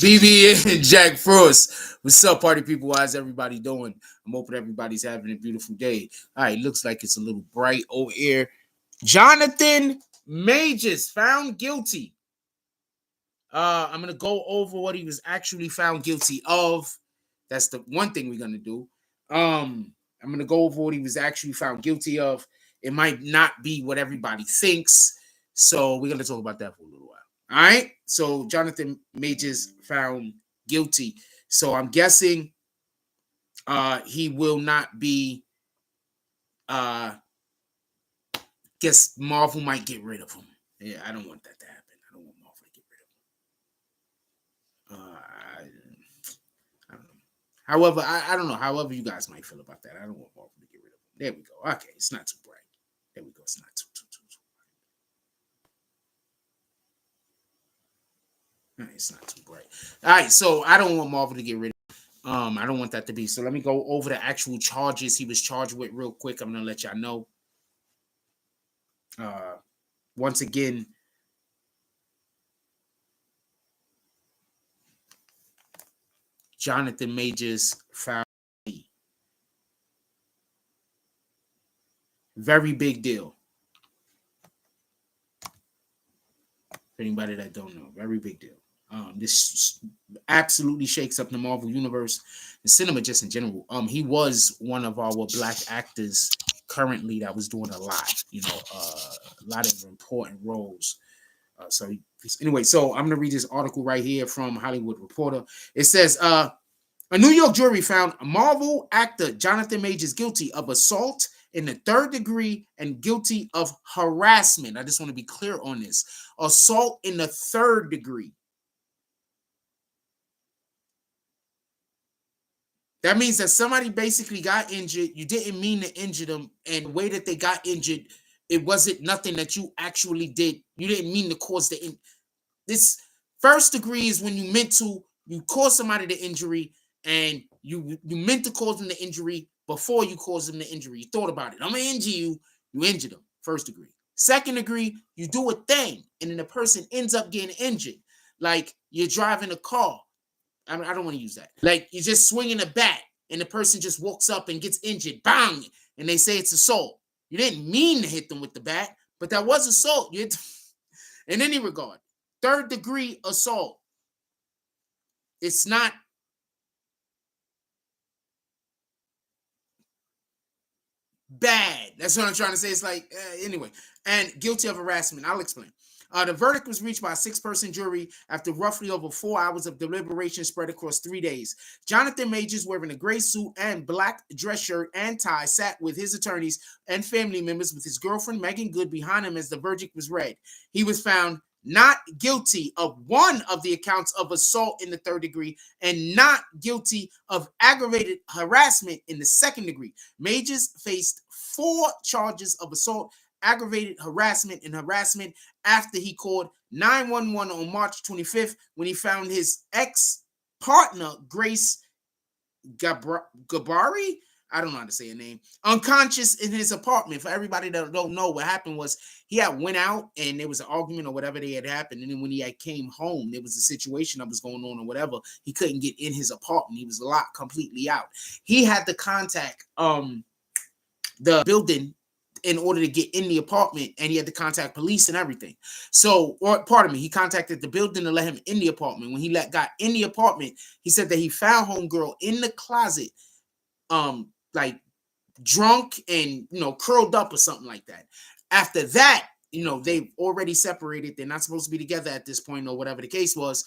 BB and Jack Frost. What's up, party people? How's everybody doing? I'm hoping everybody's having a beautiful day. All right, looks like it's a little bright over here. Johnathan Majors found guilty. I'm gonna go over what he was actually found guilty of. That's the one thing we're gonna do. I'm gonna go over what he was actually found guilty of. It might not be what everybody thinks, so we're gonna talk about that for a little while. All right. So Johnathan Majors found guilty. So I'm guessing he will not be guess Marvel might get rid of him. Yeah, I don't want that to happen. I don't want Marvel to get rid of him. I don't know. However, I don't know. However you guys might feel about that. I don't want Marvel to get rid of him. There we go. Okay, it's not too bright. There we go. It's not too. It's not too bright. All right, so I don't want Marvel to get rid of him. I don't want that to be. So let me go over the actual charges he was charged with real quick. I'm gonna let y'all know. Once again, Johnathan Majors found very big deal. For anybody that don't know, very big deal. This absolutely shakes up the Marvel universe and cinema just in general. He was one of our black actors currently that was doing a lot, a lot of important roles. Anyway, so I'm gonna read this article right here from Hollywood Reporter. It says, a New York jury found Marvel actor Johnathan Majors guilty of assault in the third degree and guilty of harassment. I just want to be clear on this. Assault in the third degree. That means that somebody basically got injured. You didn't mean to injure them. And the way that they got injured, it wasn't nothing that you actually did. You didn't mean to cause the injury. This first degree is when you cause somebody the injury and you meant to cause them the injury before you caused them the injury. You thought about it. I'm going to injure you. You injured them. First degree. Second degree, you do a thing and then the person ends up getting injured. Like you're driving a car. I don't want to use that. Like you're just swinging a bat and the person just walks up and gets injured. Bang! And they say it's assault. You didn't mean to hit them with the bat, but that was assault. In any regard, third degree assault. It's not bad. That's what I'm trying to say. It's like, anyway. And guilty of harassment. I'll explain. The verdict was reached by a 6-person jury after roughly over 4 hours of deliberation spread across 3 days. Johnathan Majors, wearing a gray suit and black dress shirt and tie, sat with his attorneys and family members with his girlfriend, Megan Good, behind him as the verdict was read. He was found not guilty of one of the accounts of assault in the third degree and not guilty of aggravated harassment in the second degree. Majors faced 4 charges of assault, aggravated harassment, and harassment after he called 911 on March 25th when he found his ex-partner, Grace Gabari, I don't know how to say her name, unconscious in his apartment. For everybody that don't know, what happened was he had went out and there was an argument or whatever they had happened. And then when he had came home, there was a situation that was going on or whatever. He couldn't get in his apartment. He was locked completely out. He had to contact the building in order to get in the apartment, and he had to contact police and everything. So, he contacted the building to let him in the apartment. When he got in the apartment, he said that he found homegirl in the closet, like drunk and, curled up or something like that. After that, they've already separated. They're not supposed to be together at this point or whatever the case was,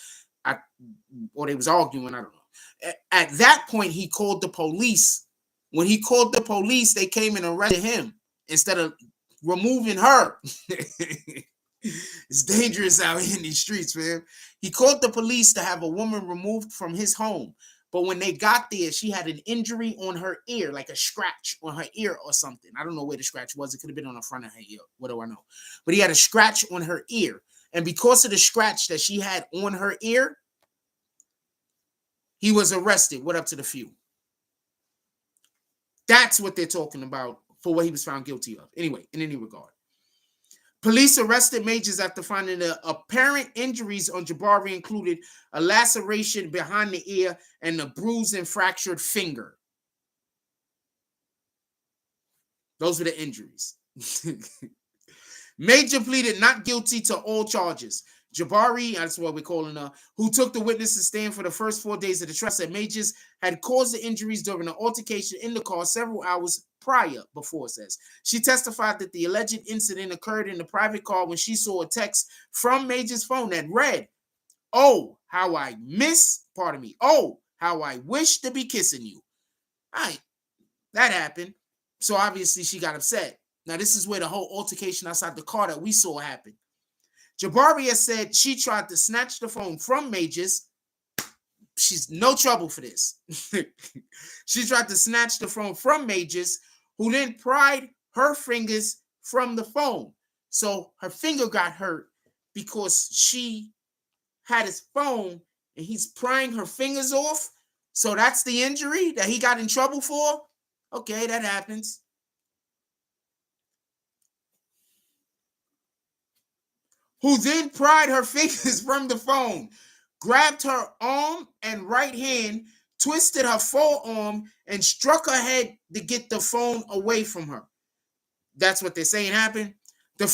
or they was arguing. I don't know. At that point, he called the police. When he called the police, they came and arrested him instead of removing her. It's dangerous out here in these streets, man. He called the police to have a woman removed from his home. But when they got there, she had an injury on her ear, like a scratch on her ear or something. I don't know where the scratch was. It could have been on the front of her ear. What do I know? But he had a scratch on her ear. And because of the scratch that she had on her ear, he was arrested. What up to the few? That's what they're talking about for what he was found guilty of. Anyway, in any regard. Police arrested Majors after finding the apparent injuries on Jabari included a laceration behind the ear and a bruised and fractured finger. Those were the injuries. Major pleaded not guilty to all charges. Jabari, that's what we're calling her, who took the witness to stand for the first 4 days of the trial, said Majors had caused the injuries during an altercation in the car several hours prior, before it says. She testified that the alleged incident occurred in the private car when she saw a text from Majors' phone that read, "Oh, how I oh, how I wish to be kissing you." All right, that happened. So obviously she got upset. Now, this is where the whole altercation outside the car that we saw happened. Jabari has said she tried to snatch the phone from Majors. She's no trouble for this. She tried to snatch the phone from Majors, who then pried her fingers from the phone. So her finger got hurt because she had his phone and he's prying her fingers off. So that's the injury that he got in trouble for. Okay, that happens. Who then pried her fingers from the phone, grabbed her arm and right hand, twisted her forearm, and struck her head to get the phone away from her. That's what they're saying happened. He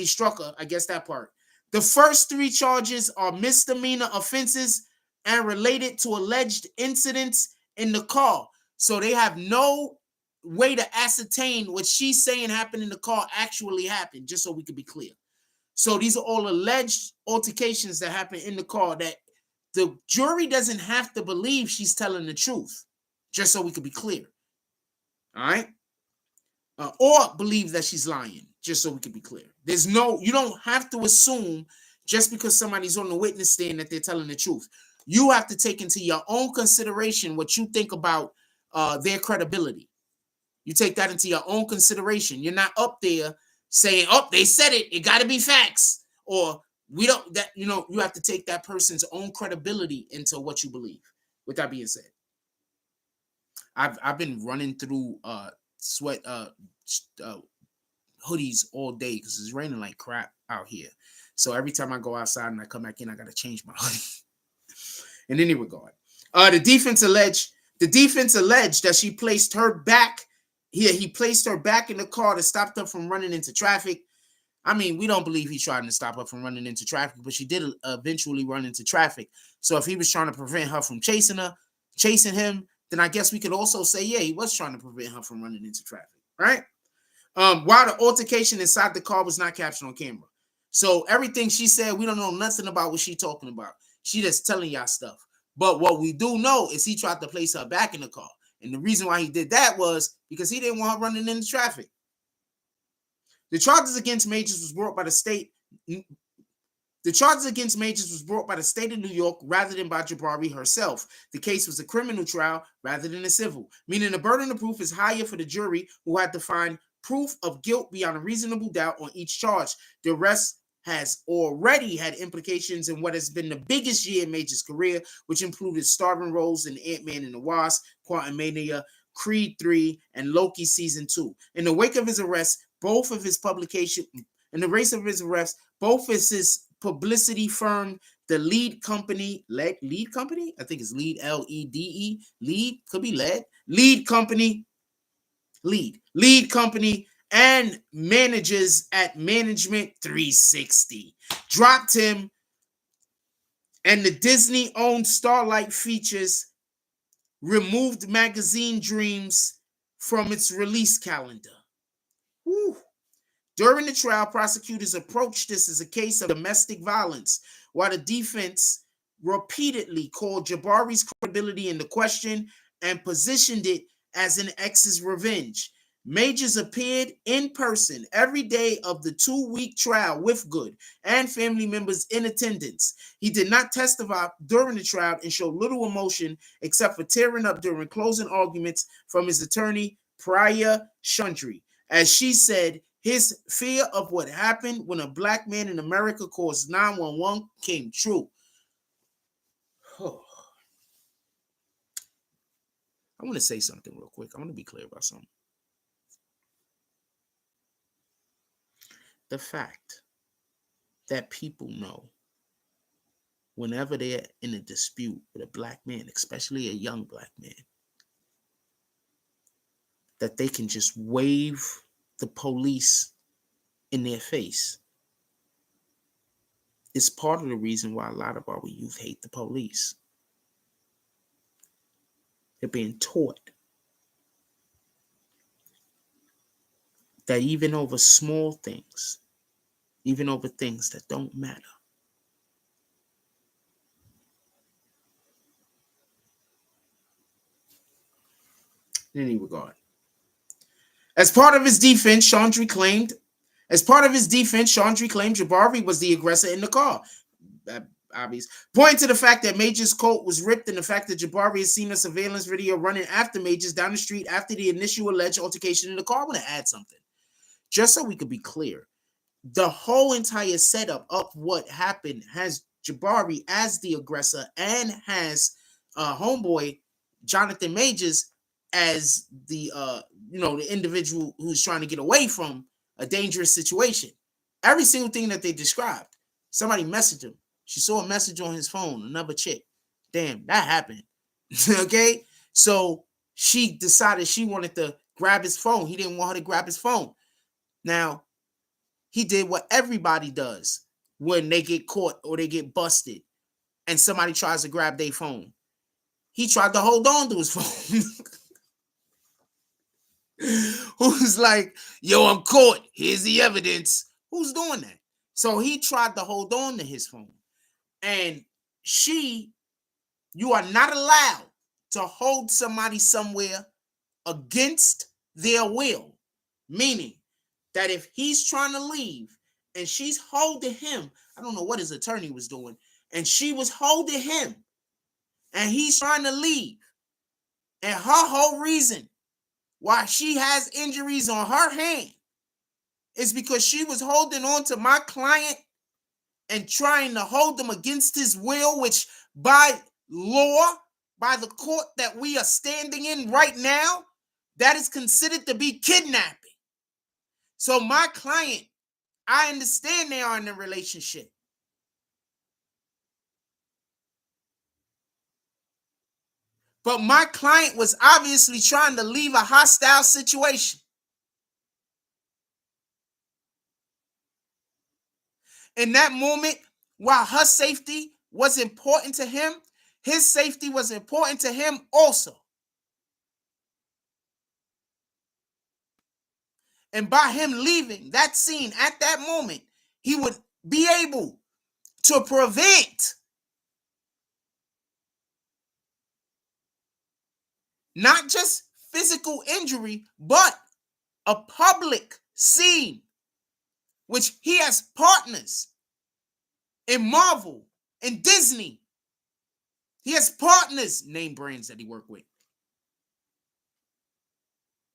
struck her, I guess that part. The first 3 charges are misdemeanor offenses and related to alleged incidents in the car. So they have no way to ascertain what she's saying happened in the car actually happened, just so we could be clear. So these are all alleged altercations that happen in the car that the jury doesn't have to believe she's telling the truth, just so we could be clear. All right? Or believe that she's lying, just so we could be clear. You don't have to assume just because somebody's on the witness stand that they're telling the truth. You have to take into your own consideration what you think about their credibility. You take that into your own consideration. You're not up there saying, "Oh, they said it. It got to be facts." Or you have to take that person's own credibility into what you believe. With that being said, I've been running through sweat hoodies all day because it's raining like crap out here. So every time I go outside and I come back in, I got to change my hoodie. In any regard, the defense alleged that she placed her back. He placed her back in the car to stop her from running into traffic. I mean, we don't believe he's trying to stop her from running into traffic, but she did eventually run into traffic. So if he was trying to prevent her from chasing him, then I guess we could also say, yeah, he was trying to prevent her from running into traffic, right? While the altercation inside the car was not captured on camera. So everything she said, we don't know nothing about what she's talking about. She just telling y'all stuff. But what we do know is he tried to place her back in the car. And the reason why he did that was because he didn't want her running into traffic. The charges against Majors was brought by the state. The charges against Majors was brought by the state of New York rather than by Jabari herself. The case was a criminal trial rather than a civil, meaning the burden of proof is higher for the jury, who had to find proof of guilt beyond a reasonable doubt on each charge. The arrest has already had implications in what has been the biggest year in Majors' career, which included starring roles in Ant-Man and the Wasp, Quantumania, Creed 3, and Loki Season 2. In the wake of his arrest, both of his publicity firm, the lead company, I think it's lead, L-E-D-E, lead, could be lead company, and managers at Management 360 dropped him, and the Disney-owned Starlight Features removed Magazine Dreams from its release calendar. Whew. During the trial, prosecutors approached this as a case of domestic violence, while the defense repeatedly called Jabari's credibility into question and positioned it as an ex's revenge. Majors appeared in person every day of the 2-week trial with Good and family members in attendance. He did not testify during the trial and showed little emotion except for tearing up during closing arguments from his attorney, Priya Shundry. As she said, his fear of what happened when a black man in America calls 911 came true. Oh. I want to say something real quick. I want to be clear about something. the fact that people know whenever they're in a dispute with a black man, especially a young black man, that they can just wave the police in their face. It's part of the reason why a lot of our youth hate the police. They're being taught that even over small things, even over things that don't matter, in any regard. As part of his defense, Chandri claimed Jabari was the aggressor in the car. Obvious. Pointing to the fact that Majors' coat was ripped and the fact that Jabari has seen a surveillance video running after Majors down the street after the initial alleged altercation in the car. I want to add something, just so we could be clear. The whole entire setup of what happened has Jabari as the aggressor and has homeboy Johnathan Majors as the the individual who's trying to get away from a dangerous situation. Every single thing that they described, somebody messaged him. She saw a message on his phone, another chick. Damn, that happened. Okay? So she decided she wanted to grab his phone. He didn't want her to grab his phone. Now, he did what everybody does when they get caught or they get busted and somebody tries to grab their phone. He tried to hold on to his phone. Who's like, yo, I'm caught. Here's the evidence. Who's doing that? So he tried to hold on to his phone. And you are not allowed to hold somebody somewhere against their will. Meaning that if he's trying to leave and she's holding him, I don't know what his attorney was doing, and she was holding him and he's trying to leave. And her whole reason why she has injuries on her hand is because she was holding on to my client and trying to hold him against his will, which by law, by the court that we are standing in right now, that is considered to be kidnapping. So my client, I understand they are in a relationship. But my client was obviously trying to leave a hostile situation. In that moment, while her safety was important to him, his safety was important to him also. And by him leaving that scene at that moment, he would be able to prevent not just physical injury, but a public scene, which he has partners in Marvel and Disney. He has partners, name brands that he worked with,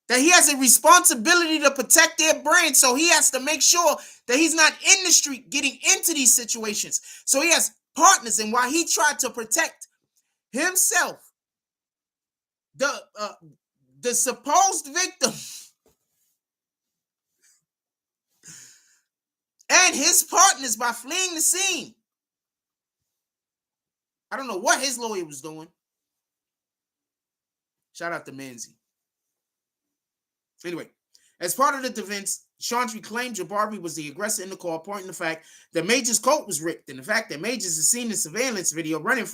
that he has a responsibility to protect their brand. So he has to make sure that he's not in the street getting into these situations. So he has partners. And while he tried to protect himself, the supposed victim and his partners by fleeing the scene, I don't know what his lawyer was doing. Shout out to Manzi. Anyway, as part of the defense, Chandri claimed Jabari was the aggressor in the car, pointing to the fact that Majors' coat was ripped and the fact that Majors is seen in surveillance video running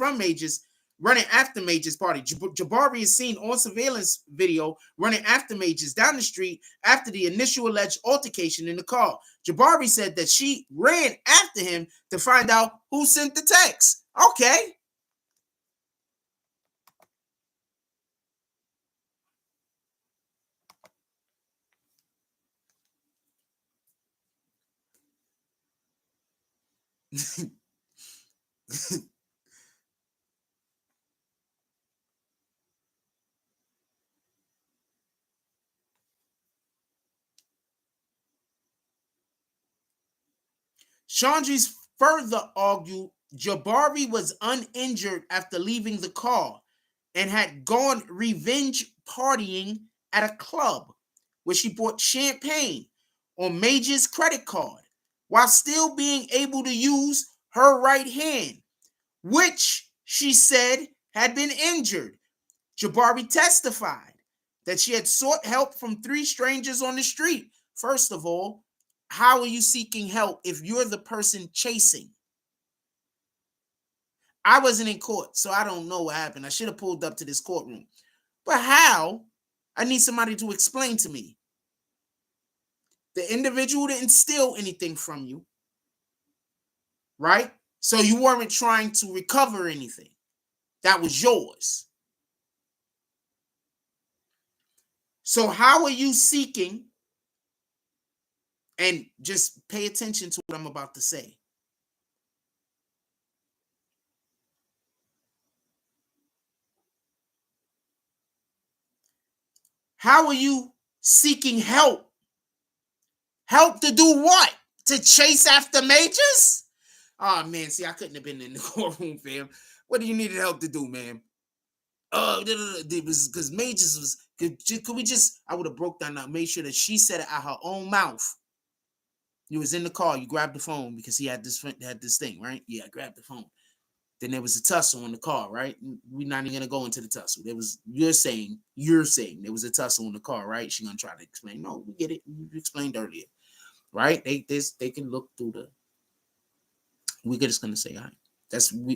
after Majors' party. Jabari is seen on surveillance video running after Majors down the street after the initial alleged altercation in the car. Jabari said that she ran after him to find out who sent the text. Okay. Chandri's further argued Jabari was uninjured after leaving the car and had gone revenge partying at a club where she bought champagne on Major's credit card. while still being able to use her right hand, which she said had been injured. Jabari testified that she had sought help from 3 strangers on the street. First of all, how are you seeking help if you're the person chasing? I wasn't in court, so I don't know what happened. I should have pulled up to this courtroom. But how? I need somebody to explain to me. The individual didn't steal anything from you, right? So you weren't trying to recover anything. That was yours. So how are you seeking? And just pay attention to what I'm about to say. How are you seeking help? Help to do what? To chase after Majors? Oh, man, see, I couldn't have been in the courtroom, fam. What do you need help to do, man? It was because Majors was, could we just, I would have broke down that, made sure that she said it out her own mouth. You was in the car, you grabbed the phone because he had this thing, right? Yeah, I grabbed the phone. Then there was a tussle in the car, right? We're not even gonna go into the tussle. You're saying there was a tussle in the car, right? She's gonna try to explain. No, we get it. You explained earlier, right? They can look through the. We're just gonna say, all right.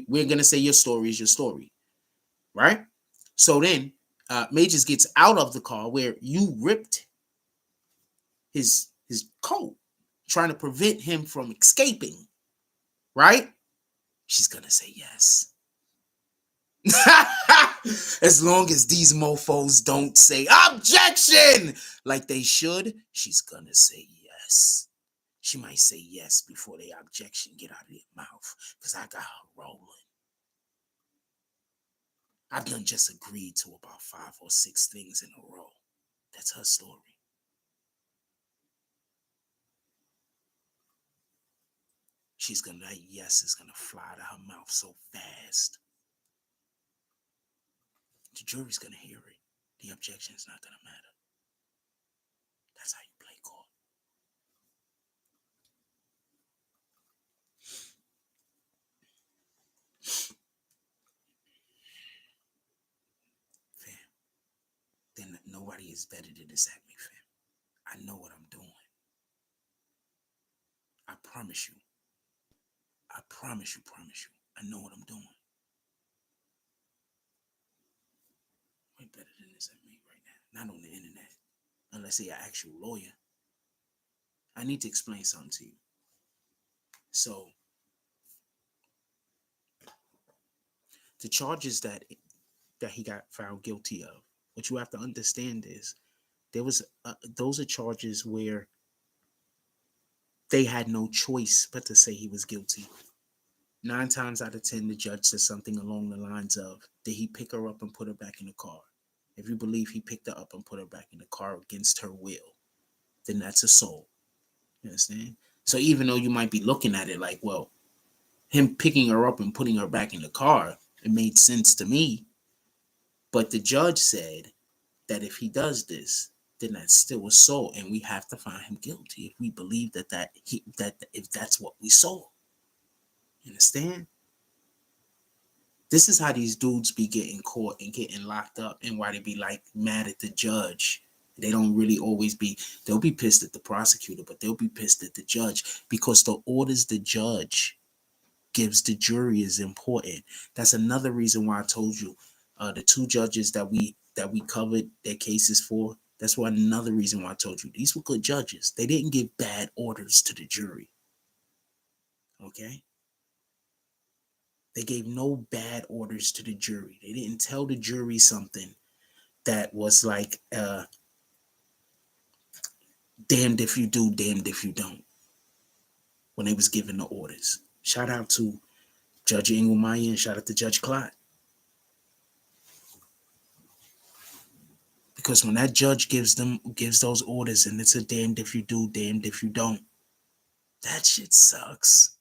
We're gonna say your story is your story, right? So then, Majors gets out of the car where you ripped his coat, trying to prevent him from escaping, right? She's gonna say yes. As long as these mofos don't say objection like they should, she's gonna say yes. She might say yes before the objection get out of their mouth, because I got her rolling. I've done just agreed to about 5 or 6 things in a row. That's her story. She's gonna, that yes is gonna fly out of her mouth so fast. The jury's gonna hear it. The objection is not gonna matter. That's how you play court. Fam, then nobody is better than this at me, fam. I know what I'm doing. I promise you. I promise you. I know what I'm doing. Way better than this at me right now. Not on the internet. Unless they're an actual lawyer. I need to explain something to you. So, the charges that he got found guilty of, what you have to understand is, those are charges where they had no choice but to say he was guilty. 9 times out of 10, the judge says something along the lines of, did he pick her up and put her back in the car? If you believe he picked her up and put her back in the car against her will, then that's assault. You understand? So even though you might be looking at it like, well, him picking her up and putting her back in the car, it made sense to me. But the judge said that if he does this, then that's still assault, and we have to find him guilty if we believe that if that's what we saw. You understand? This is how these dudes be getting caught and getting locked up, and why they be like mad at the judge. They don't really always be, they'll be pissed at the prosecutor, but they'll be pissed at the judge, because the orders the judge gives the jury is important. That's another reason why I told you the 2 judges that we covered their cases for. That's why another reason why I told you these were good judges. They didn't give bad orders to the jury. Okay? They gave no bad orders to the jury. They didn't tell the jury something that was like, damned if you do, damned if you don't, when they was giving the orders. Shout out to Judge Engelmeyer and shout out to Judge Klott. Because when that judge gives those orders and it's a damned if you do, damned if you don't, that shit sucks.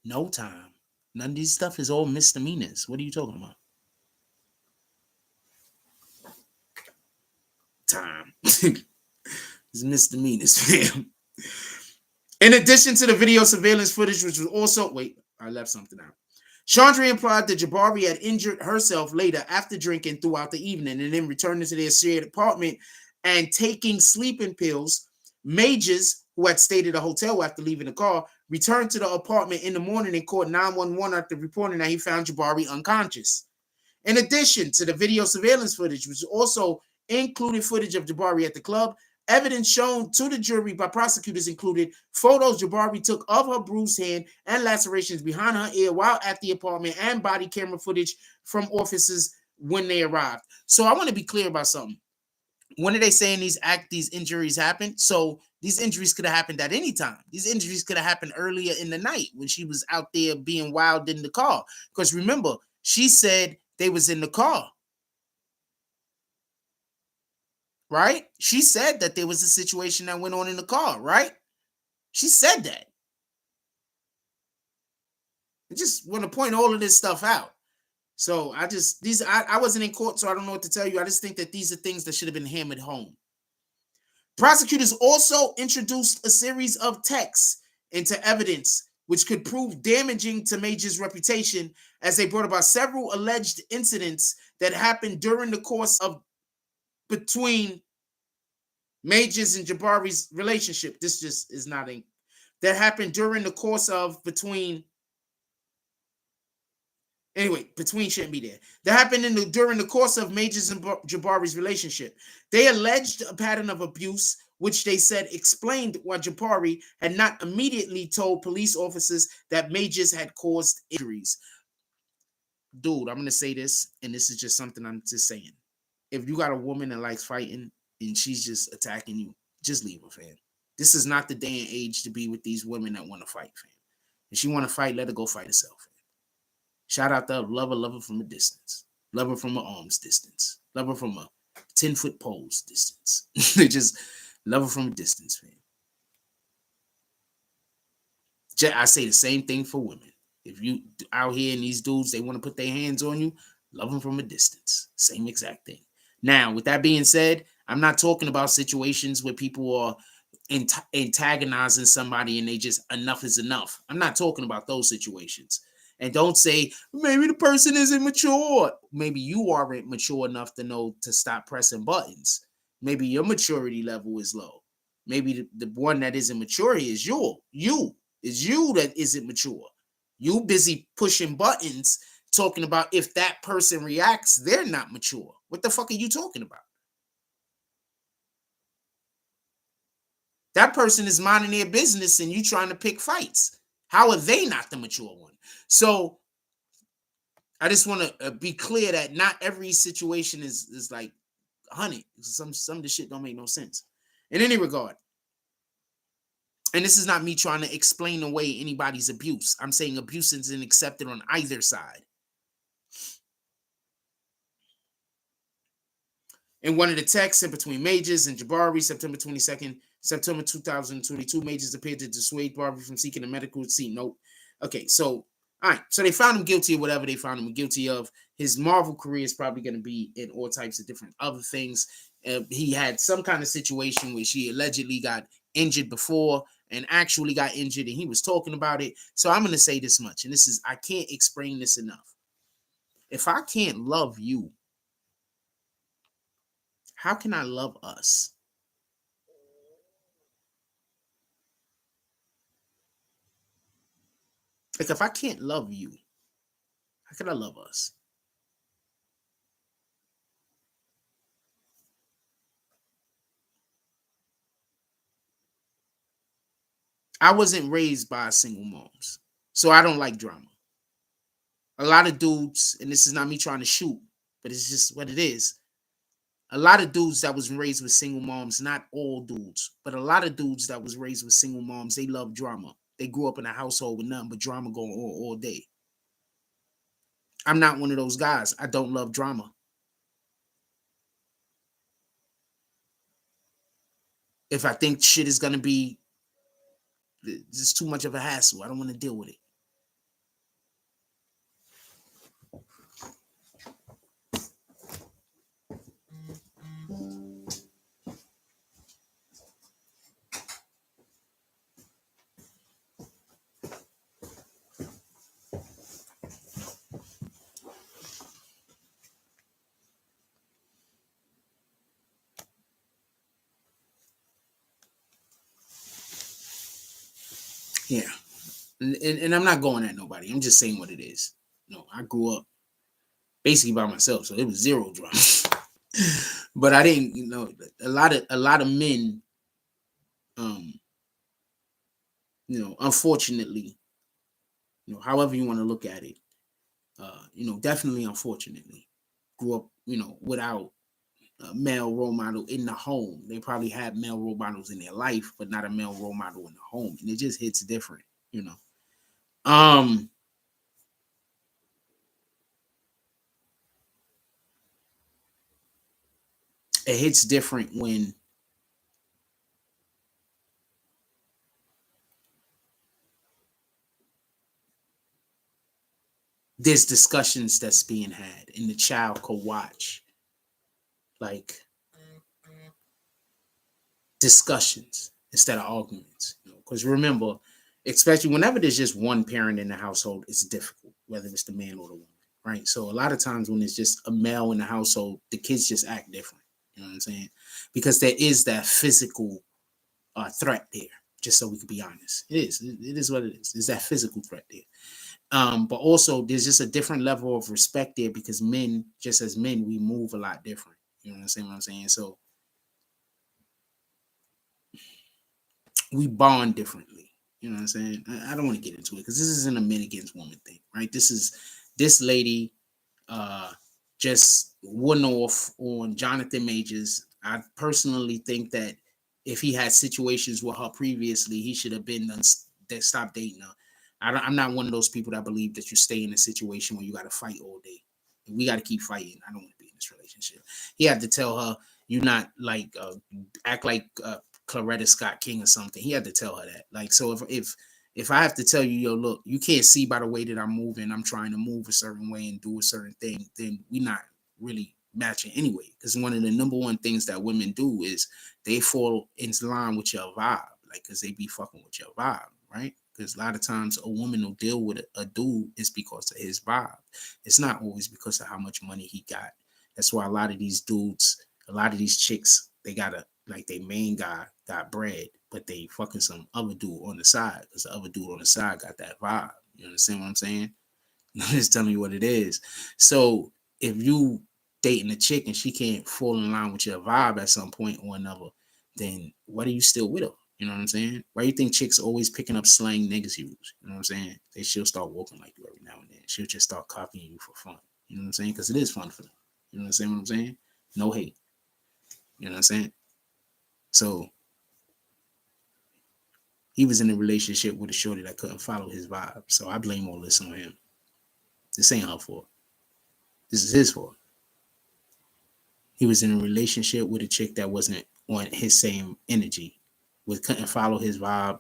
No time. None of these stuff is all misdemeanors. What are you talking about? Time. It's misdemeanors, fam. In addition to the video surveillance footage, which was also I left something out. Chandra implied that Jabari had injured herself later after drinking throughout the evening and then returning to their shared apartment and taking sleeping pills. Majors, who had stayed at a hotel after leaving the car, returned to the apartment in the morning and called 911 after reporting that he found Jabari unconscious. In addition to the video surveillance footage, which also included footage of Jabari at the club, evidence shown to the jury by prosecutors included photos Jabari took of her bruised hand and lacerations behind her ear while at the apartment and body camera footage from officers when they arrived. So I want to be clear about something. When are they saying these injuries happened? So these injuries could have happened at any time. These injuries could have happened earlier in the night when she was out there being wild in the car. Because remember, she said they was in the car. Right? She said that there was a situation that went on in the car, right? She said that. I just want to point all of this stuff out. So I wasn't in court, so I don't know what to tell you. I just think that these are things that should have been hammered home. Prosecutors also introduced a series of texts into evidence which could prove damaging to Major's reputation as they brought about several alleged incidents that happened during the course of between Majors and Jabari's relationship. This just is not a that happened during the course of between shouldn't be there. That happened during the course of Majors and Jabari's relationship. They alleged a pattern of abuse, which they said explained why Jabari had not immediately told police officers that Majors had caused injuries. Dude, I'm going to say this, and this is just something I'm just saying. If you got a woman that likes fighting and she's just attacking you, just leave her, fam. This is not the day and age to be with these women that want to fight, fam. If she want to fight, let her go fight herself, fam. Shout out to love her from a distance. Love her from an arm's distance. Love her from a 10-foot pole's distance. They just love her from a distance, man. I say the same thing for women. If you out here and these dudes, they want to put their hands on you, love them from a distance. Same exact thing. Now, with that being said, I'm not talking about situations where people are antagonizing somebody and they just enough is enough. I'm not talking about those situations. And don't say, maybe the person isn't mature. Maybe you aren't mature enough to know to stop pressing buttons. Maybe your maturity level is low. Maybe the one that isn't mature is you. It's you that isn't mature. You busy pushing buttons, talking about if that person reacts, they're not mature. What the fuck are you talking about? That person is minding their business and you trying to pick fights. How are they not the mature one? So I just want to be clear that not every situation is like honey. Some of the shit don't make no sense. In any regard, and this is not me trying to explain away anybody's abuse. I'm saying abuse isn't accepted on either side. In one of the texts in between Majors and Jabari, September 2022, Majors appeared to dissuade Jabari from seeking a medical seat. Nope. Okay, so all right, so they found him guilty of whatever they found him guilty of. His Marvel career is probably going to be in all types of different other things. He had some kind of situation where she allegedly got injured before and actually got injured, and he was talking about it. So I'm going to say this much, and this is, I can't explain this enough. If I can't love you, how can I love us? Like, if I can't love you, how can I love us? I wasn't raised by single moms, so I don't like drama. A lot of dudes, and this is not me trying to shoot, but it's just what it is. A lot of dudes that was raised with single moms, not all dudes, but a lot of dudes that was raised with single moms, they love drama. They grew up in a household with nothing but drama going on all day. I'm not one of those guys. I don't love drama. If I think shit is gonna be, it's too much of a hassle. I don't want to deal with it. Yeah. And I'm not going at nobody. I'm just saying what it is. No, I grew up basically by myself, so it was zero drama. But I didn't, a lot of men, um, unfortunately, however you want to look at it, definitely unfortunately, grew up, without a male role model in the home. They probably had male role models in their life, but not a male role model in the home, and it just hits different, Um, it hits different when there's discussions that's being had, and the child could watch like discussions instead of arguments. Because remember, especially whenever there's just one parent in the household, it's difficult, whether it's the man or the woman, right? So a lot of times when it's just a male in the household, the kids just act different. You know what I'm saying? Because there is that physical threat there. Just so we can be honest, it is. It is what it is. There's that physical threat there. But also there's just a different level of respect there because men, just as men, we move a lot different. You know what I'm saying? So we bond differently. You know what I'm saying? I don't want to get into it because this isn't a men against women thing, right? This lady just went off on Johnathan Majors. I personally think that if he had situations with her previously, he should have been that stopped dating her. I'm not one of those people that believe that you stay in a situation where you got to fight all day. We got to keep fighting. I don't want to be in this relationship. He had to tell her, "You not like act like Claretta Scott King or something." He had to tell her that. Like, so if I have to tell you, yo, look, you can't see by the way that I'm moving, I'm trying to move a certain way and do a certain thing, then we're not really matching anyway. Because one of the number one things that women do is they fall into line with your vibe, like, because they be fucking with your vibe, right? Because a lot of times a woman will deal with a dude is because of his vibe. It's not always because of how much money he got. That's why a lot of these dudes, a lot of these chicks, they got a like their main guy got bread, but they fucking some other dude on the side because the other dude on the side got that vibe. You understand what I'm saying? I'm just telling you what it is. So if you dating a chick and she can't fall in line with your vibe at some point or another, then what are you still with her? You know what I'm saying? Why do you think chicks always picking up slang niggas use? You know what I'm saying? She'll start walking like you every now and then. She'll just start copying you for fun. You know what I'm saying? Because it is fun for them. You know what I'm saying? No hate. You know what I'm saying? So he was in a relationship with a shorty that couldn't follow his vibe. So I blame all this on him. This ain't her fault. This is his fault. He was in a relationship with a chick that wasn't on his same energy, couldn't follow his vibe.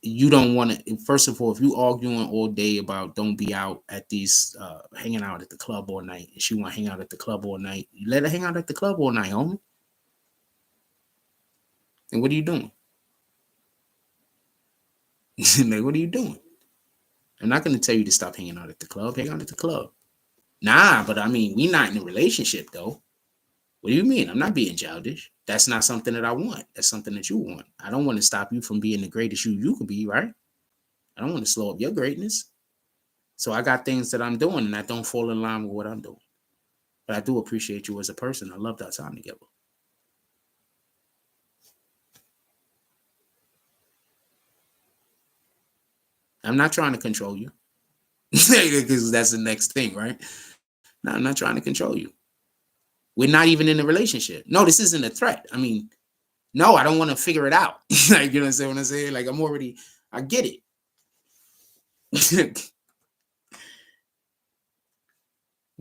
You don't want to. First of all, if you arguing all day about don't be out at these hanging out at the club all night, and she want to hang out at the club all night, you let her hang out at the club all night, homie. And what are you doing? Like, what are you doing? I'm not going to tell you to stop hanging out at the club. Hang out at the club. Nah, but I mean, we not in a relationship though. What do you mean? I'm not being childish. That's not something that I want. That's something that you want. I don't want to stop you from being the greatest you can be, right? I don't want to slow up your greatness. So I got things that I'm doing and I don't fall in line with what I'm doing. But I do appreciate you as a person. I loved our time together. I'm not trying to control you. Because that's the next thing, right? No, I'm not trying to control you. We're not even in a relationship. No, this isn't a threat. I mean, no, I don't want to figure it out. Like, you know what I'm saying? Like, I get it.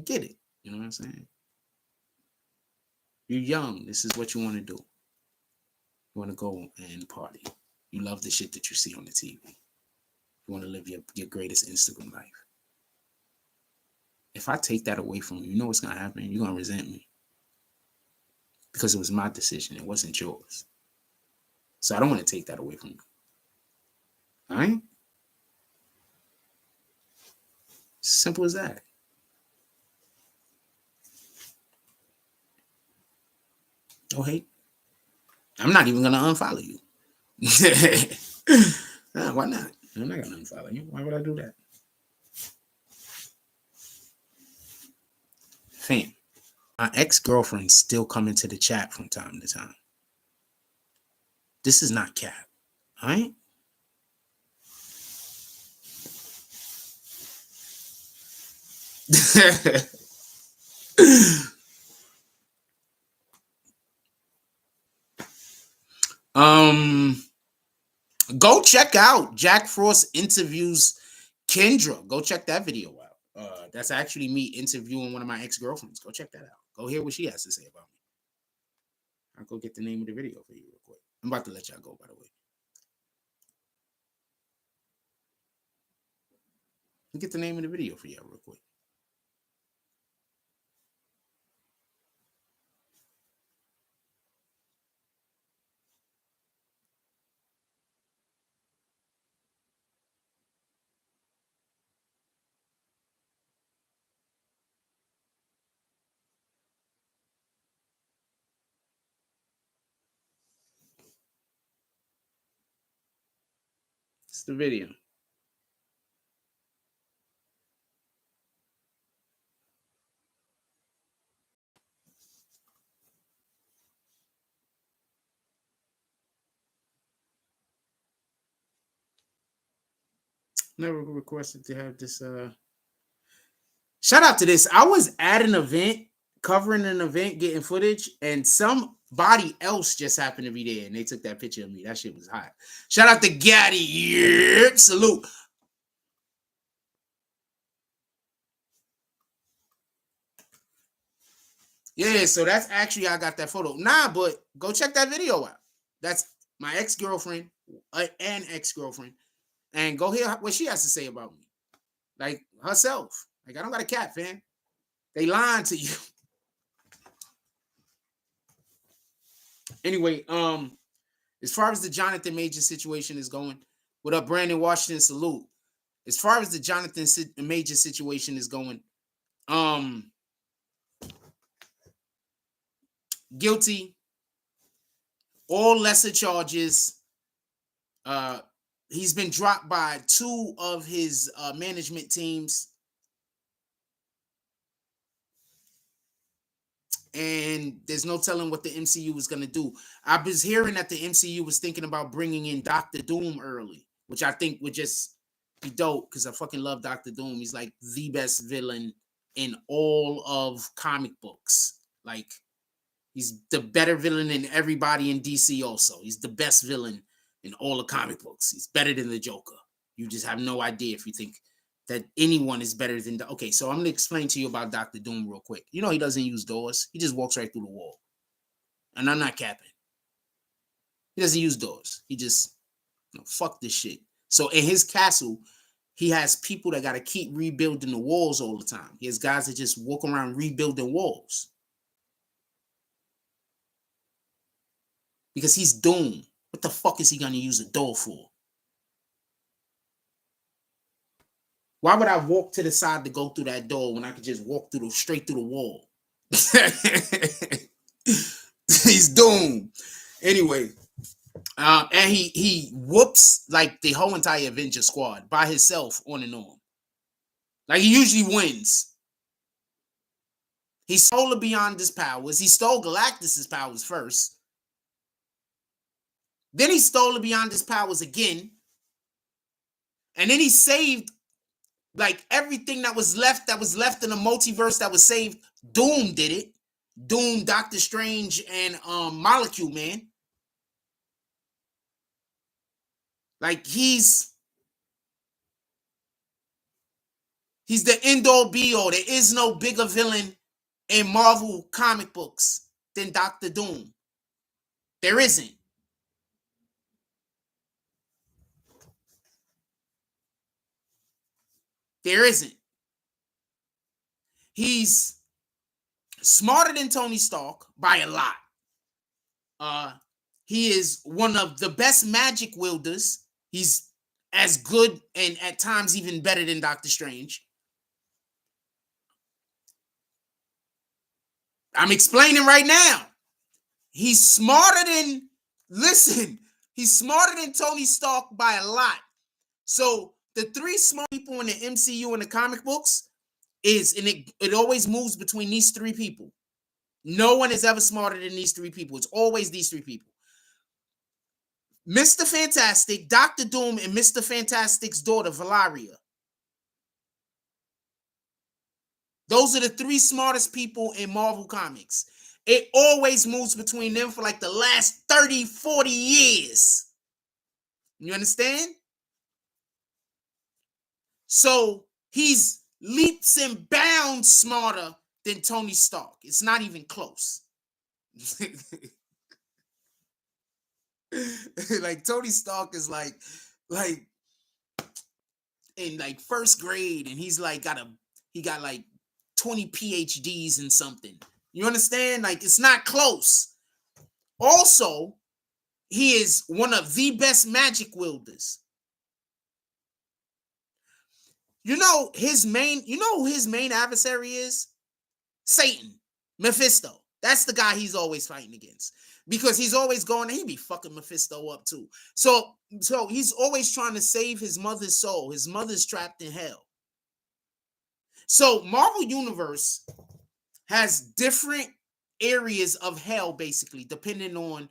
Get it. You know what I'm saying? You're young. This is what you want to do. You want to go and party. You love the shit that you see on the TV. You want to live your greatest Instagram life. If I take that away from you, you know what's going to happen? You're going to resent me. Because it was my decision. It wasn't yours. So I don't want to take that away from you. All right? Simple as that. No hate. I'm not even going to unfollow you. Nah, why not? I'm not gonna unfollow you. Why would I do that? Fam, my ex-girlfriends still come into the chat from time to time. This is not cap, all right? Go check out Jack Frost interviews Kendra. Go check that video out. That's actually me interviewing one of my ex-girlfriends. Go check that out. Go hear what she has to say about me. I'll go get the name of the video for you real quick. I'm about to let y'all go, by the way. Let me get the name of the video for y'all real quick. It's the video. Never requested to have this. Shout out to this. I was at an event, covering an event, getting footage, and somebody else just happened to be there, and they took that picture of me. That shit was hot. Shout out to Gaddy. Yep, salute. Yeah, so that's actually how I got that photo. Nah, but go check that video out. That's my ex-girlfriend, an ex-girlfriend, and go hear what she has to say about me, like herself. Like, I don't got a cat, fam. They lying to you. Anyway, as far as the Johnathan Majors situation is going, what up, Brandon Washington? Salute. As far as the Johnathan Majors situation is going, guilty, all lesser charges. He's been dropped by 2 of his management teams. And there's no telling what the MCU is going to do. I was hearing that the MCU was thinking about bringing in Dr. Doom early, which I think would just be dope because I fucking love Dr. Doom. He's like the best villain in all of comic books. Like, he's the better villain than everybody in DC also. He's the best villain in all the comic books. He's better than the Joker. You just have no idea if you think that anyone is better than okay, so I'm gonna explain to you about Dr. Doom real quick. You know, he doesn't use doors, he just walks right through the wall. And I'm not capping. He doesn't use doors. He just fuck this shit. So in his castle, he has people that gotta keep rebuilding the walls all the time. He has guys that just walk around rebuilding walls. Because he's Doom. What the fuck is he gonna use a door for? Why would I walk to the side to go through that door when I could just walk through straight through the wall? He's Doom. Anyway, and he whoops like the whole entire Avenger squad by himself on and on. Like, he usually wins. He stole beyond his powers. He stole Galactus's powers first. Then he stole beyond his powers again. And then he saved like everything that was left in the multiverse that was saved. Doom did it. Doom, Doctor Strange, and Molecule Man. Like, he's the end-all be-all. There is no bigger villain in Marvel comic books than Dr. Doom. There isn't. There isn't. He's smarter than Tony Stark by a lot. He is one of the best magic wielders. He's as good and at times even better than Doctor Strange. I'm explaining right now. He's smarter than, listen, He's smarter than Tony Stark by a lot. So the three smart people in the MCU and the comic books is, and it always moves between these three people. No one is ever smarter than these three people. It's always these three people. Mr. Fantastic, Dr. Doom, and Mr. Fantastic's daughter, Valeria. Those are the three smartest people in Marvel Comics. It always moves between them for like the last 30, 40 years. You understand? So he's leaps and bounds smarter than Tony Stark. It's not even close. Like Tony Stark is like in like first grade, and he's like he got like 20 PhDs in something. You understand? Like, it's not close. Also, he is one of the best magic wielders. You know who his main adversary is? Satan, Mephisto. That's the guy he's always fighting against, because he's always going, he be fucking Mephisto up too. So he's always trying to save his mother's soul. His mother's trapped in hell. So Marvel Universe has different areas of hell, basically, depending on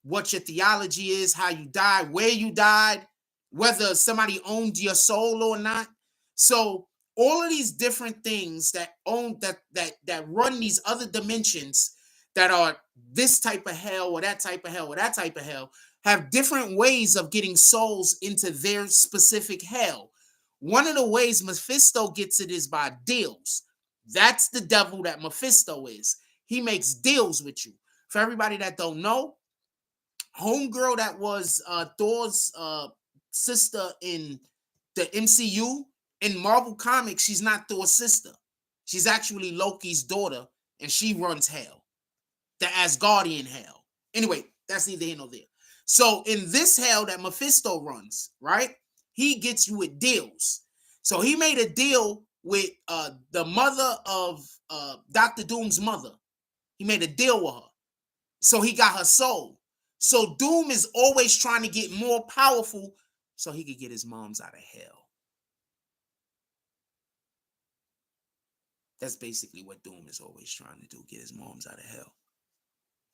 what your theology is, how you died, where you died, whether somebody owned your soul or not. So all of these different things that run these other dimensions that are this type of hell or that type of hell or that type of hell have different ways of getting souls into their specific hell. One of the ways Mephisto gets it is by deals. That's the devil that Mephisto is. He makes deals with you. For everybody that don't know, homegirl that was Thor's sister in the MCU, in Marvel Comics, she's not Thor's sister. She's actually Loki's daughter, and she runs hell, the Asgardian hell. Anyway, that's neither here nor there. So in this hell that Mephisto runs, right, he gets you with deals. So he made a deal with the mother of Dr. Doom's mother. He made a deal with her. So he got her soul. So Doom is always trying to get more powerful so he could get his moms out of hell. That's basically what Doom is always trying to do, get his moms out of hell.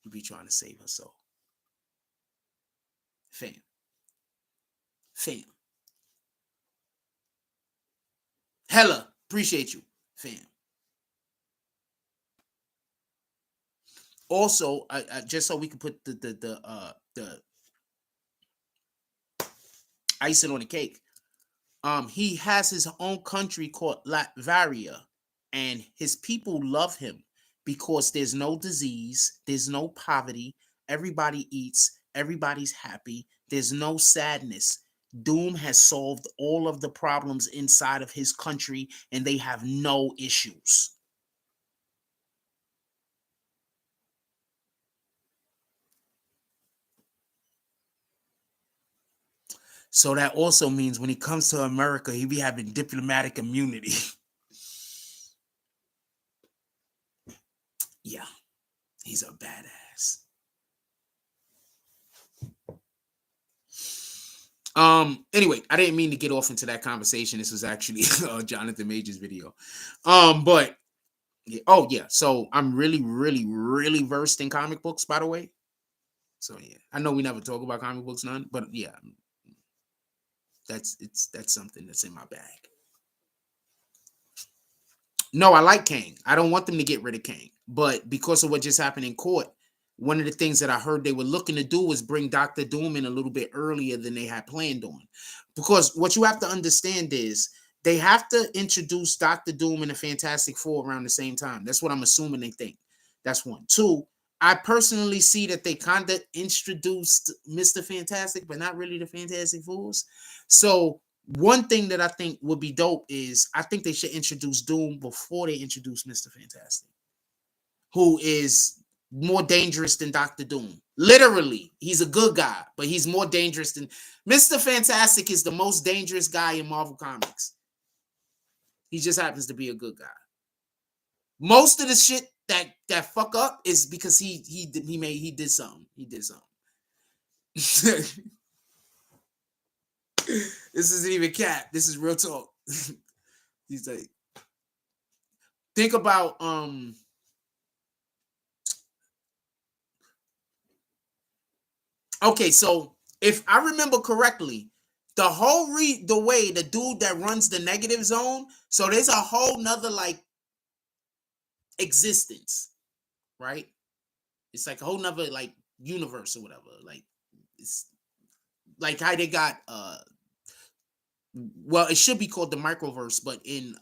He be trying to save her soul. Fam. Hella, appreciate you, fam. Also, I just so we can put the icing on the cake. He has his own country called Latveria, and his people love him because there's no disease, there's no poverty, everybody eats, everybody's happy, there's no sadness. Doom has solved all of the problems inside of his country, and they have no issues. So that also means when he comes to America, he be having diplomatic immunity. Yeah, he's a badass. Anyway, I didn't mean to get off into that conversation. This was actually a Johnathan Majors video. But oh yeah, so I'm really versed in comic books, by the way. So yeah, I know we never talk about comic books, none, but yeah, that's something that's in my bag. No, I like Kang. I don't want them to get rid of Kang, but because of what just happened in court, one of the things that I heard they were looking to do was bring Dr. Doom in a little bit earlier than they had planned on. Because what you have to understand is they have to introduce Dr. Doom and the Fantastic Four around the same time. That's what I'm assuming they think. That's one. Two, I personally see that they kind of introduced Mr. Fantastic, but not really the Fantastic Fours. So one thing that I think would be dope is I think they should introduce Doom before they introduce Mr. Fantastic, who is more dangerous than Dr. Doom. Literally, he's a good guy, but he's more dangerous than Mr. Fantastic is the most dangerous guy in Marvel Comics. He just happens to be a good guy. Most of the shit that fuck up is because he did something. He did something. This isn't even cap. This is real talk. He's like, think about okay, so if I remember correctly, the way the dude that runs the negative zone, so there's a whole nother like existence, right? It's like a whole nother like universe or whatever. Like it's like how they got well, it should be called the microverse, but in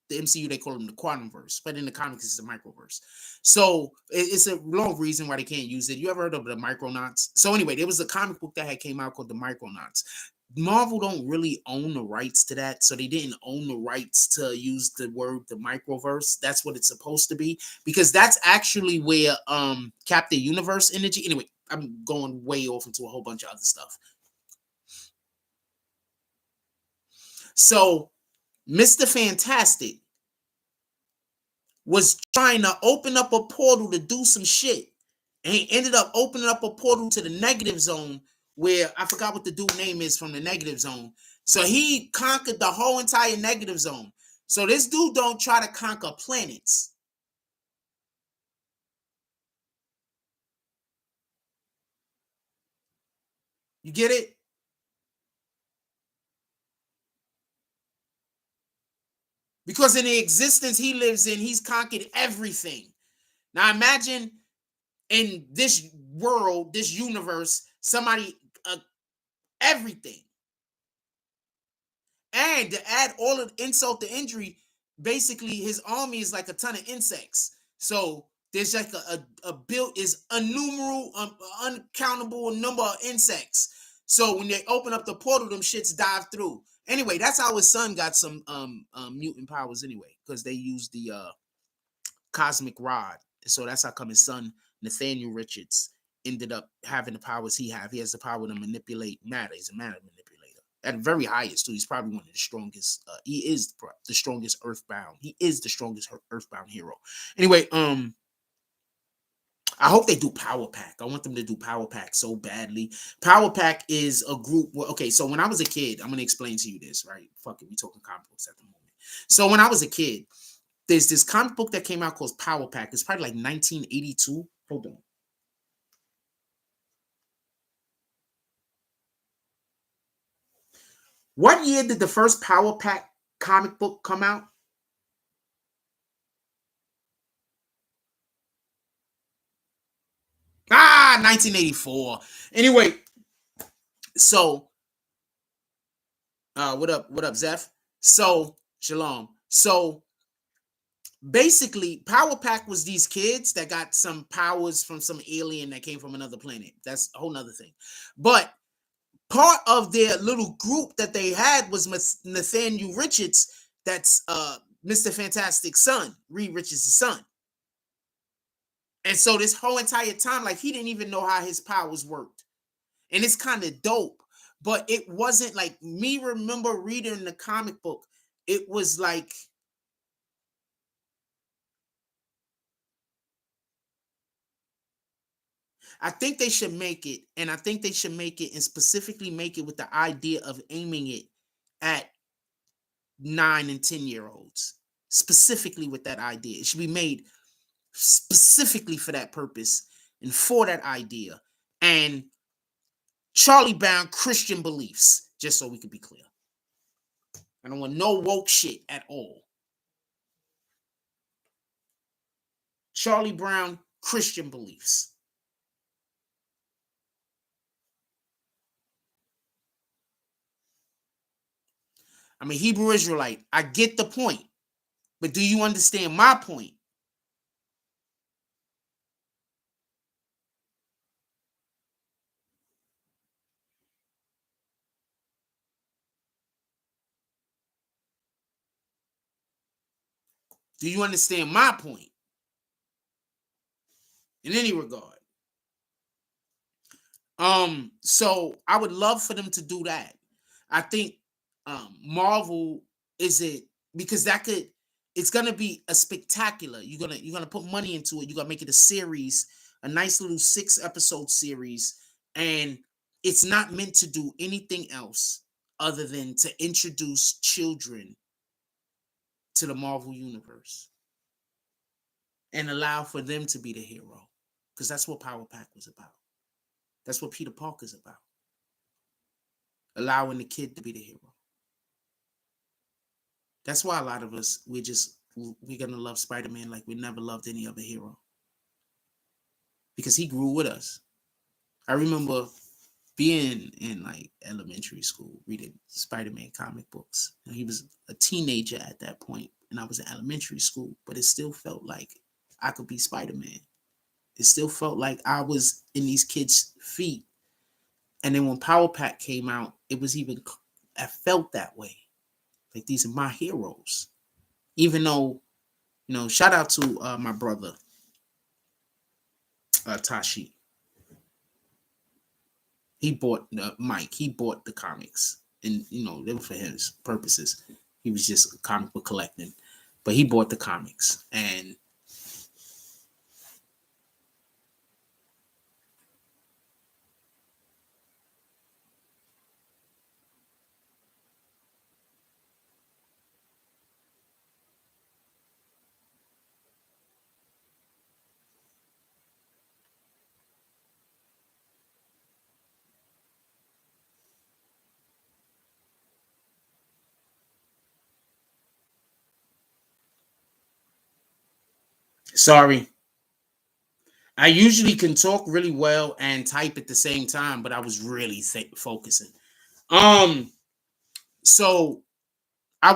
the MCU they call them the quantum verse, but in the comics it's the microverse. So it's a long reason why they can't use it. You ever heard of the Micronauts? So anyway, there was a comic book that had came out called the Micronauts. Marvel don't really own the rights to that, so they didn't own the rights to use the word the microverse. That's what it's supposed to be, because that's actually where Captain Universe energy. Anyway, I'm going way off into a whole bunch of other stuff. So Mr. Fantastic was trying to open up a portal to do some shit. And he ended up opening up a portal to the negative zone where I forgot what the dude name is from the negative zone. So he conquered the whole entire negative zone. So this dude don't try to conquer planets. You get it? Because in the existence he lives in, he's conquered everything. Now imagine in this world, this universe, somebody, everything. And to add all of insult to injury, basically his army is like a ton of insects. So there's like a built is innumerable, uncountable number of insects. So when they open up the portal, them shits dive through. Anyway, that's how his son got some mutant powers anyway, because they used the cosmic rod. So that's how come his son Nathaniel Richards ended up having the powers he have. He has the power to manipulate matter. He's a matter manipulator at very highest too. He's probably one of the strongest. He is the strongest Earthbound. He is the strongest Earthbound hero. Anyway, I hope they do Power Pack. I want them to do Power Pack so badly. Power Pack is a group. Okay, so when I was a kid, I'm gonna explain to you this, right? Fuck it, we talking comic books at the moment. So when I was a kid, there's this comic book that came out called Power Pack. It's probably like 1982. Hold on. What year did the first Power Pack comic book come out? Ah, 1984. Anyway, so what up, Zeph? So, Shalom. So basically, Power Pack was these kids that got some powers from some alien that came from another planet. That's a whole nother thing. But part of their little group that they had was Nathaniel Richards, that's Mr. Fantastic's son, Reed Richards' son. And so this whole entire time, like he didn't even know how his powers worked. And it's kind of dope. But it wasn't like me remember reading the comic book. It was like I think they should make it, and I think they should make it and specifically make it with the idea of aiming it at 9 and 10-year olds. Specifically with that idea. It should be made specifically for that purpose and for that idea. And Charlie Brown Christian beliefs, just so we could be clear. I don't want no woke shit at all. Charlie Brown Christian beliefs. I'm a Hebrew Israelite. I get the point. But do you understand my point? Do you understand my point? In any regard. So I would love for them to do that. I think Marvel is it because that could it's gonna be a spectacular. You're gonna put money into it. You're gonna make it a series, a nice little 6-episode series, And it's not meant to do anything else other than to introduce children to the Marvel universe and allow for them to be the hero. Because that's what Power Pack was about. That's what Peter Parker's about. Allowing the kid to be the hero. That's why a lot of us, we're going to love Spider-Man like we never loved any other hero. Because he grew with us. I remember being in like elementary school, reading Spider-Man comic books. He was a teenager at that point, and I was in elementary school, but it still felt like I could be Spider-Man. It still felt like I was in these kids' feet. And then when Power Pack came out, I felt that way. Like, these are my heroes. Even though, shout out to my brother, Tashi. He bought Mike. He bought the comics, and they were for his purposes. He was just a comic book collecting, but he bought the comics. And sorry, I usually can talk really well and type at the same time, but I was really focusing. So I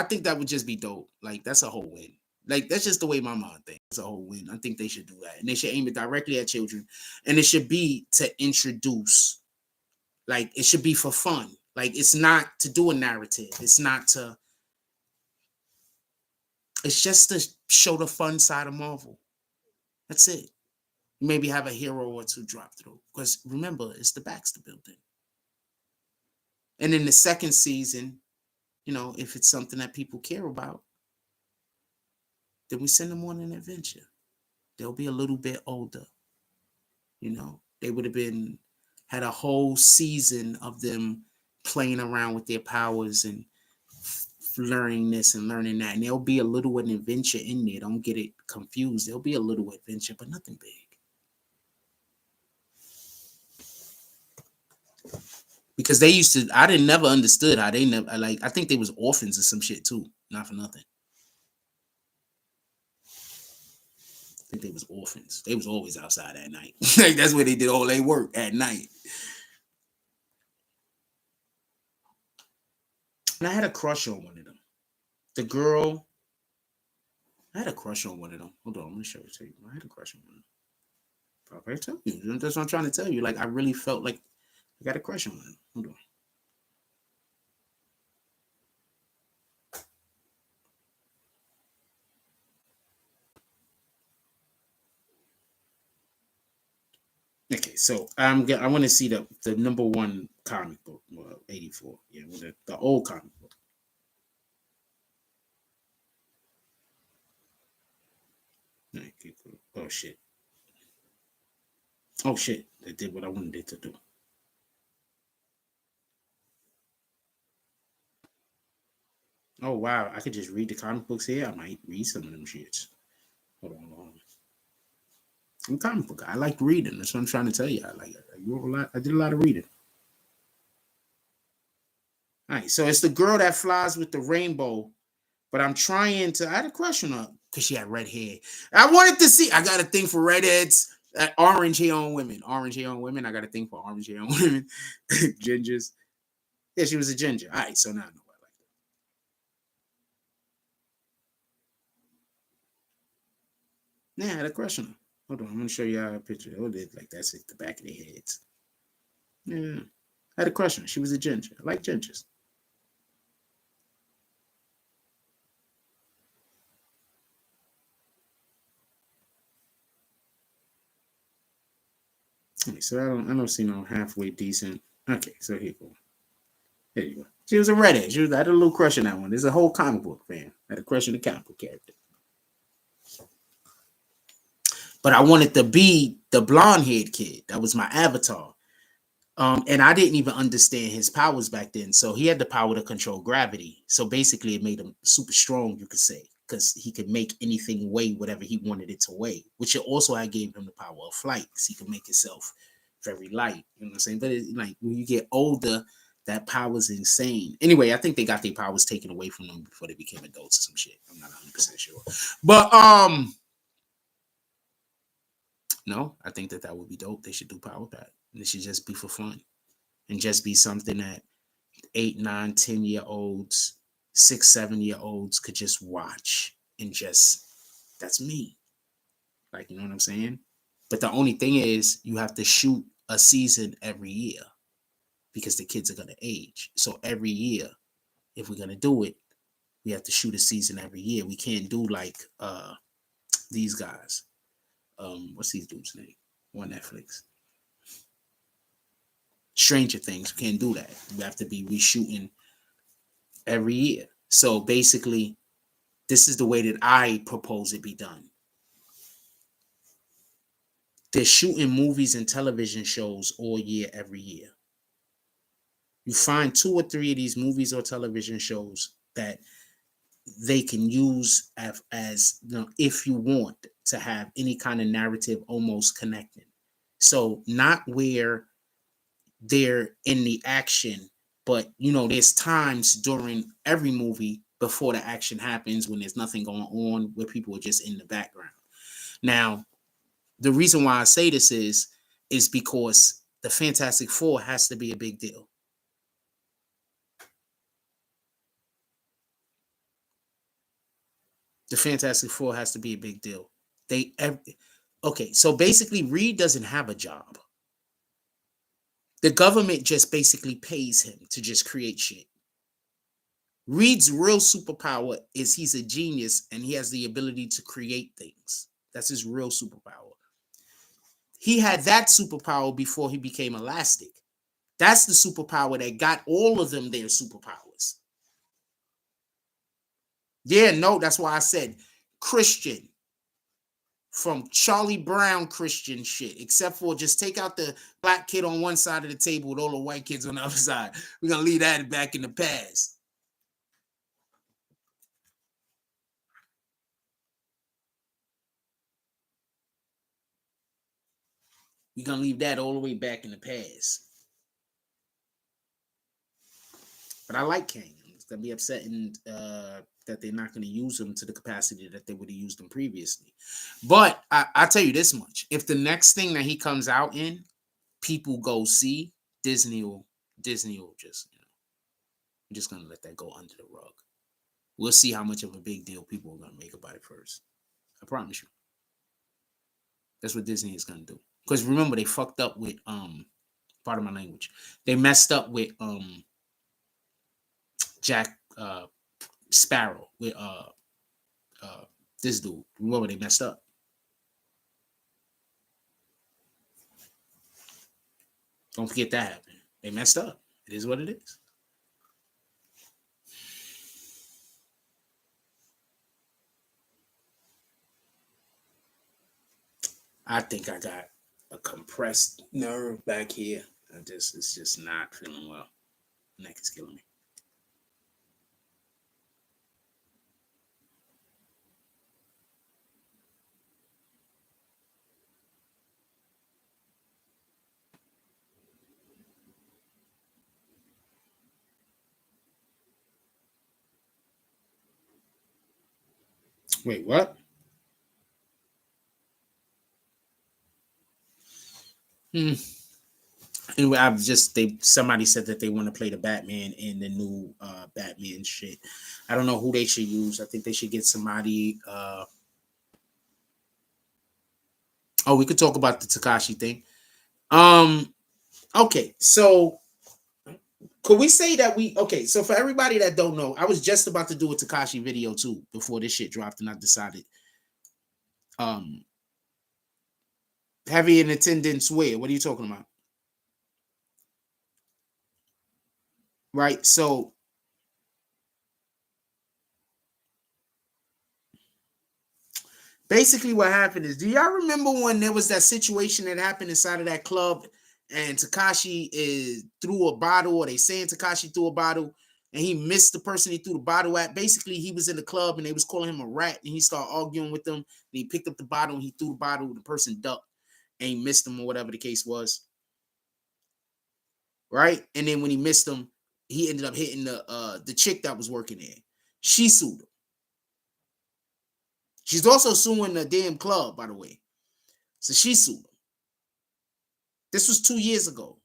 think that would just be dope. Like, that's a whole win. Like, that's just the way my mind thinks. It's a whole win. I think they should do that, and they should aim it directly at children, and it should be to introduce. Like, it should be for fun. Like, it's not to do a narrative. It's not to. It's just to show the fun side of Marvel. That's it. Maybe have a hero or two drop through. Because remember, it's the Baxter Building. And in the second season, if it's something that people care about, then we send them on an adventure. They'll be a little bit older. They would have had a whole season of them playing around with their powers and learning this and learning that. And there'll be a little adventure in there. Don't get it confused. There'll be a little adventure, but nothing big. Because I never understood how they never, I think they was orphans or some shit too. Not for nothing. I think they was orphans. They was always outside at night. Like, that's where they did all their work, at night. And I had a crush on one of them. The girl, I had a crush on one of them. Hold on, I'm going to show it to you. I had a crush on one of them. I'll tell you. That's what I'm trying to tell you. Like, I really felt like I got a crush on him. Hold on. Okay, so I want to see the number one comic book, 84. Yeah, the old comic book. Okay, cool. Oh shit. Oh shit. They did what I wanted it to do. Oh wow, I could just read the comic books here. I might read some of them shits. Hold on. I'm a comic book guy. I like reading. That's what I'm trying to tell you. I did a lot of reading. All right, so it's the girl that flies with the rainbow, but I had a crush on her because she had red hair. I wanted to see. I got a thing for redheads, orange hair on women. Orange hair on women. I got a thing for orange hair on women. Gingers. Yeah, she was a ginger. All right, so now I know what I like. Yeah, I had a crush on her. Hold on, I'm gonna show you a picture. Oh, like that's it, the back of their heads. Yeah, I had a crush on her. She was a ginger. I like gingers. Okay, so I don't see no halfway decent. Okay, so here you go. There you go. She was a redhead. I had a little crush on that one. There's a whole comic book fan. I had a crush on the comic book character. But I wanted to be the blonde-haired kid. That was my avatar. And I didn't even understand his powers back then. So he had the power to control gravity. So basically, it made him super strong, you could say, because he could make anything weigh whatever he wanted it to weigh. Which it also I gave him the power of flight, because he could make himself very light. You know what I'm saying? But like when you get older, that power's insane. Anyway, I think they got their powers taken away from them before they became adults or some shit. I'm not 100% sure. But no, I think that would be dope. They should do Power Pack. It should just be for fun and just be something that 8, 9, 10-year-olds, 6, 7-year-olds could just watch and just, that's me. Like, you know what I'm saying? But the only thing is you have to shoot a season every year because the kids are going to age. So every year, if we're going to do it, we have to shoot a season every year. We can't do like these guys. What's these dudes' name on Netflix? Stranger Things. We can't do that. We have to be reshooting every year. So basically, this is the way that I propose it be done. They're shooting movies and television shows all year, every year. You find 2 or 3 of these movies or television shows that they can use as you know, if you want to have any kind of narrative almost connecting. So not where they're in the action, but you know, there's times during every movie before the action happens when there's nothing going on, where people are just in the background. Now, the reason why I say this is because the Fantastic Four has to be a big deal. The Fantastic Four has to be a big deal. Okay, so basically Reed doesn't have a job. The government just basically pays him to just create shit. Reed's real superpower is he's a genius and he has the ability to create things. That's his real superpower. He had that superpower before he became Elastic. That's the superpower that got all of them their superpowers. Yeah, no, that's why I said Christian. From Charlie Brown Christian shit, except for just take out the black kid on one side of the table with all the white kids on the other side. We're going to leave that back in the past. We're going to leave that all the way back in the past. But I like Kang. It's going to be upsetting that they're not going to use him to the capacity that they would have used him previously. But I tell you this much. If the next thing that he comes out in, people go see, Disney will just, you know, we're just going to let that go under the rug. We'll see how much of a big deal people are going to make about it first. I promise you. That's what Disney is going to do. Because remember, they fucked up with, pardon my language, they messed up with Jack Sparrow, with this dude. Remember, they messed up. Don't forget that happened. They messed up. It is what it is. I think I got a compressed nerve back here. It's just not feeling well. Neck is killing me. Wait, what? Anyway, somebody said that they want to play the Batman in the new Batman shit. I don't know who they should use. I think they should get somebody. Oh, we could talk about the Tekashi thing. Okay, so could we say that okay, so for everybody that don't know, I was just about to do a Tekashi video too before this shit dropped, and I decided heavy in attendance where? What are you talking about? Right? So Basically, what happened is, do y'all remember when there was that situation that happened inside of that club, and Tekashi threw a bottle, or they saying Tekashi threw a bottle, and he missed the person he threw the bottle at? Basically, he was in the club and they was calling him a rat, and he started arguing with them. And he picked up the bottle and he threw the bottle. The person ducked and he missed him, or whatever the case was. Right? And then when he missed him, he ended up hitting the chick that was working there. She sued him. She's also suing the damn club, by the way. So she sued him. This was 2 years ago.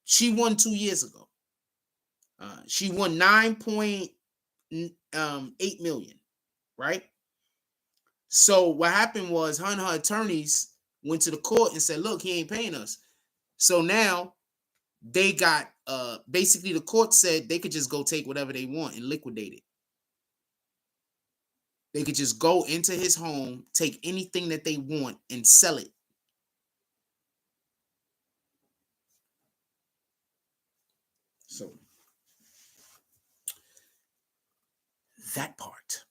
She won 2 years ago. She won 9.8 million, right? So what happened was, her and her attorneys went to the court and said, look, he ain't paying us. So now they got, basically the court said they could just go take whatever they want and liquidate it. They could just go into his home, take anything that they want and sell it. So that part.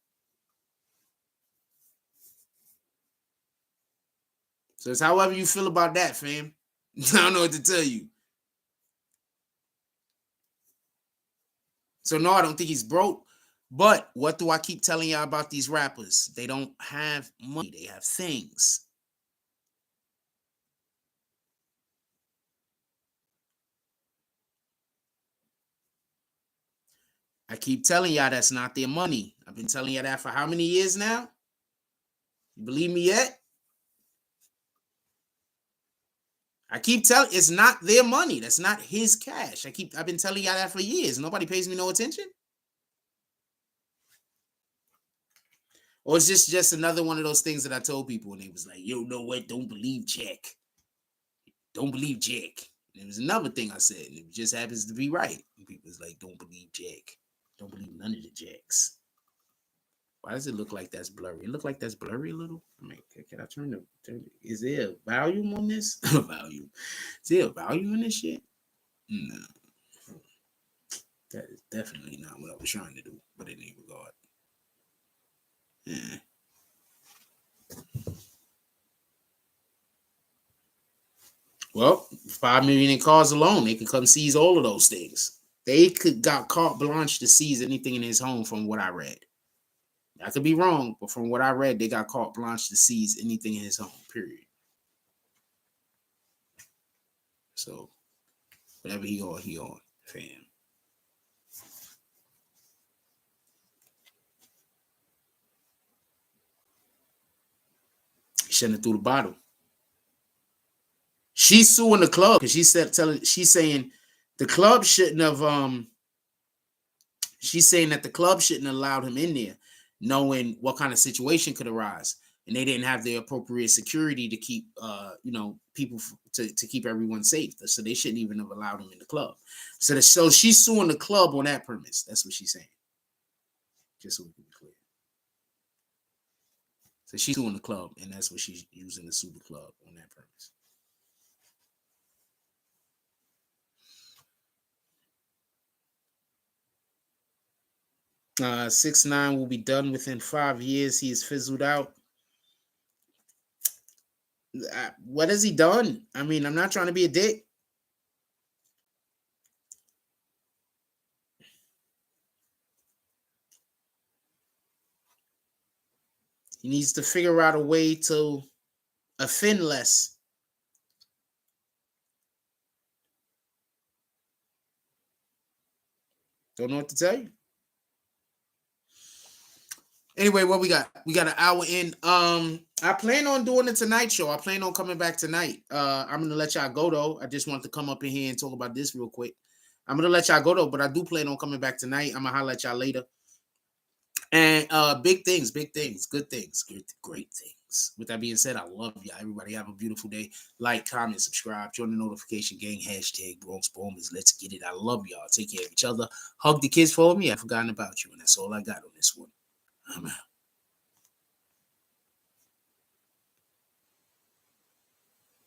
So it's however you feel about that, fam. I don't know what to tell you. So no, I don't think he's broke. But what do I keep telling y'all about these rappers? They don't have money. They have things. I keep telling y'all that's not their money. I've been telling y'all that for how many years now? You believe me yet? I keep telling, it's not their money. That's not his cash. I've been telling y'all that for years. Nobody pays me no attention. Or is this just another one of those things that I told people and they was like, yo, know what? Don't believe Jack. Don't believe Jack. And it was another thing I said, and it just happens to be right. And people was like, don't believe Jack. Don't believe none of the Jacks. Why does it look like that's blurry? It look like that's blurry a little? I mean, can I turn is there a volume on this? Volume. Is there a volume in this shit? No. That is definitely not what I was trying to do, but in any regard. Yeah. Well, 5 million in cars alone, they could come seize all of those things. They could got carte blanche to seize anything in his home, from what I read. I could be wrong, but from what I read, they got carte blanche to seize anything in his home, period. So, whatever he on, fam. He shouldn't have threw the bottle. She's suing the club because she's saying the club shouldn't have, she's saying that the club shouldn't have allowed him in there, knowing what kind of situation could arise. And they didn't have the appropriate security to keep, people to keep everyone safe. So they shouldn't even have allowed him in the club. So she's suing the club on that premise. That's what she's saying. Just so we can be clear. So she's suing the club, and that's what she's using to sue the club on that premise. 6ix9ine will be done within 5 years. He is fizzled out. What has he done? I mean, I'm not trying to be a dick. He needs to figure out a way to offend less. Don't know what to tell you. Anyway, what we got? We got an hour in. I plan on doing the Tonight Show. I plan on coming back tonight. I'm gonna let y'all go though. I just wanted to come up in here and talk about this real quick. I'm gonna let y'all go though, but I do plan on coming back tonight. I'm gonna holler at y'all later. And big things, good things, great things. With that being said, I love y'all. Everybody have a beautiful day. Like, comment, subscribe, join the notification gang. # Bronx Bombers. Let's get it. I love y'all. Take care of each other. Hug the kids for me. I've forgotten about you, and that's all I got on this one. I'm out.